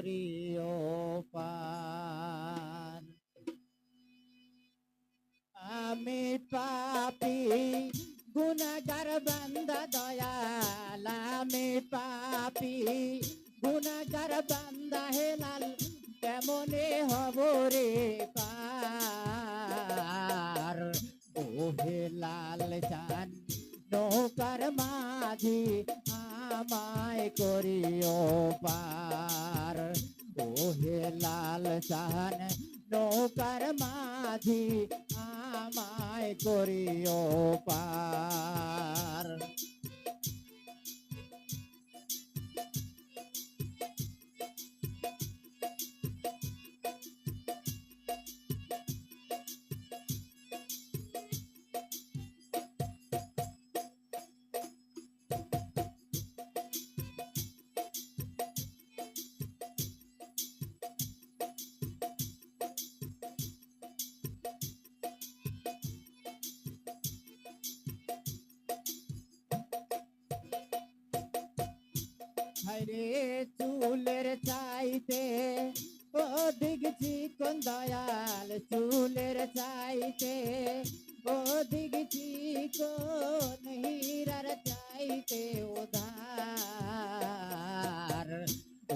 করিও পার। আমি পাপী গুনাহগার বান্দা দয়াল, আমি পাপী গুনাহগার বান্দা হেলাল, কেমনে হব রে পার। ও হেলাল চান নৌকার মাঝি, আমায় করিও পার। ও হেলাল চান নৌকার মাঝি, আমায় করিও পার। হায়রে চুলের চাইতে অধিক চিকন দয়াল, চুলের চাইতে অধিক চিকন, হীরার চাইতে উধার।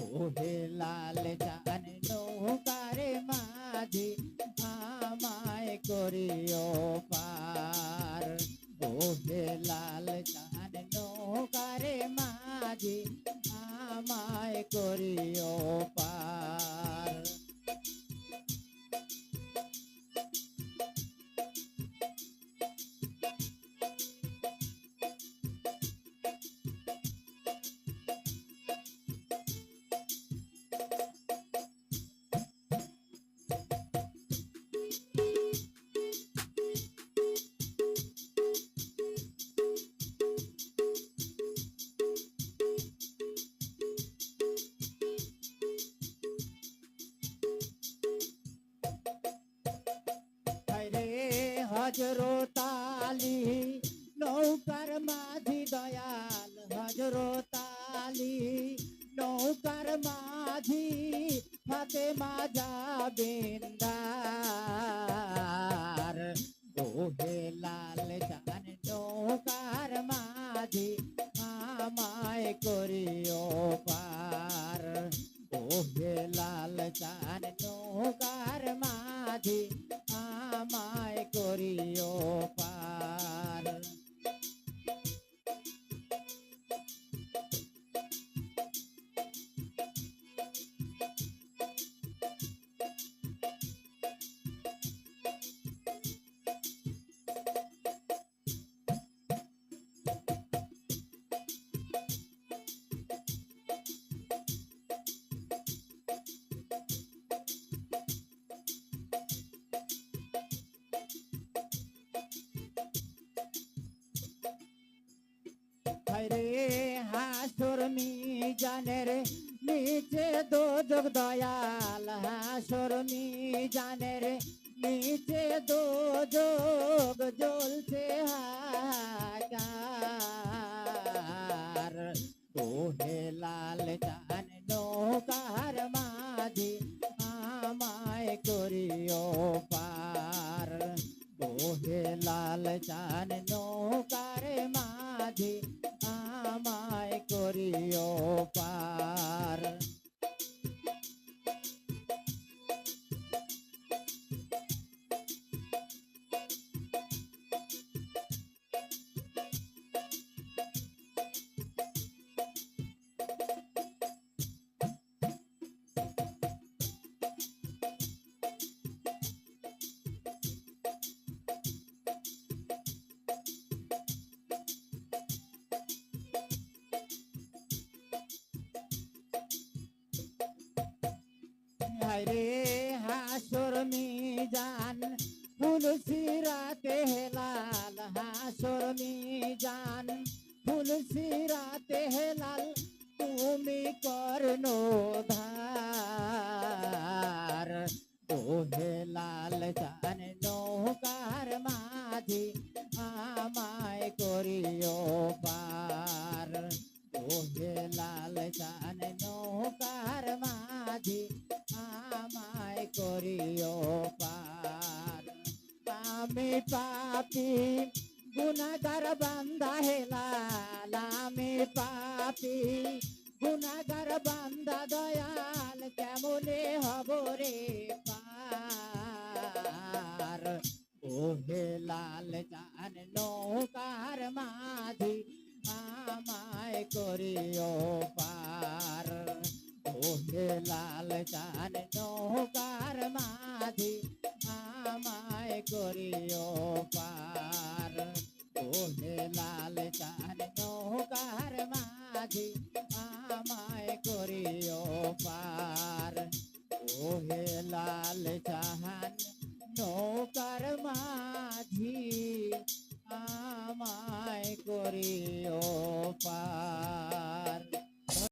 ও হেলাল চান নৌকার মাঝি, আমায় করিও পার। ও হেলাল চান নৌকার মাঝি, আমায় করিও পার। হায়রে হযরত আলী নৌকার মাঝি দয়াল, হযরত আলী নৌকার মাঝি, ফাতেমা জাবিন্দার। ও হেলাল চান নৌকার মাঝি, আমায় করিও পার। ও হেলাল চান নৌকার মাঝি, আমায় করিও পার। হায়রে হাসর মিজানের নিচে দোজখ দয়াল, হাসর মিজানের নিচে দোজখ জ্বলছে হাহাকার। ও হেলাল চান নৌকার মাঝি, আমায় করিও পার। ও হেলাল চান নৌকার মাঝি, আমায় করিও পার। হায়রে হাসর মিজান ফুল সিরাতে হেলাল, হাসর মিজান ফুল সিরাতে হেলাল, তুমি কর্ণধার। ও হেলাল চান নৌকার মাঝি, আমায় করিও পার। ও হেলাল চান নৌকার মাঝি, পাপী গুনাহগার বান্দা দয়াল কেমনে হব রে পার ওহে লাল চান নৌকার মাঝি আমায় করিও পার ওহে লাল চান নৌকার মাঝি আমায় করিও পার ওহে লাল চান নৌকার মাঝি আমায় করিও পার ওহে লাল চাহান নৌকার মাঝি আমায় করিও পার